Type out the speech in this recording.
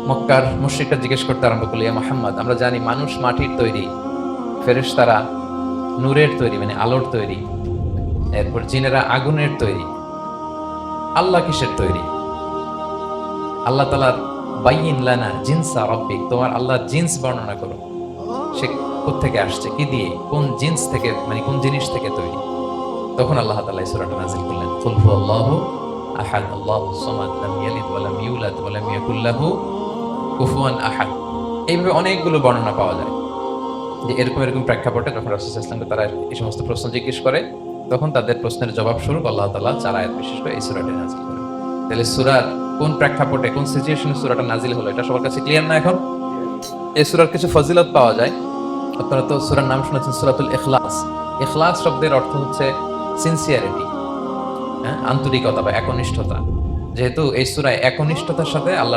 মক্কার মুশরিকরা জিজ্ঞেস করতে আরম্ভ করলো, ইয়া মুহাম্মদ, আমরা জানি মানুষ মাটির তৈরি, ফেরেশতারা নূরের তৈরি মানে আলোর তৈরি, এরপর জিনেরা আগুনের তৈরি, আল্লাহ কিসের তৈরি? আল্লাহ তাআলার বাইয়িন লানা জিনসা রাব্বিক, তোমার আল্লাহর জিন্স বর্ণনা করো, সে কোত্থেকে আসছে, কি দিয়ে, কোন জিন্স থেকে, মানে কোন জিনিস থেকে তৈরি? তখন আল্লাহ তাআলা এই সূরাটা নাযিল করলেন, কুল হুয়াল্লাহু আহাদ আল্লাহুস সামাদ লাম ইয়ালিদ ওয়া লাম ইউলাদ ওয়া লাম ইয়াকুল লাহু কুফুয়ান আহাদ। এইভাবে অনেকগুলো বর্ণনা পাওয়া যায় যে এরকম এরকম প্রেক্ষাপটে যখন রাসূল সাল্লাল্লাহু আলাইহি ওয়াসাল্লামকে তারা এই সমস্ত প্রশ্ন জিজ্ঞেস করে, তখন তাদের প্রশ্নের জবাব স্বরূপ আল্লাহ তাআলা 4 আয়াত বিশিষ্ট এই সূরাটি নাযিল করেন। তাহলে সূরার কোন প্রেক্ষাপটে, কোন সিচুয়েশনে সূরাটা নাযিল হলো, এটা সবার কাছে ক্লিয়ার না এখন? এই সূরার কিছু ফজিলত পাওয়া যায়। আপনারা তো সূরার নাম শুনেছেন সূরাতুল ইখলাস। ইখলাস শব্দের অর্থ হচ্ছে সিনসিয়ারিটি, আন্তরিকতা বা একনিষ্ঠতা। যেহেতু এই সূরায় একনিষ্ঠতার সাথে আল্লাহ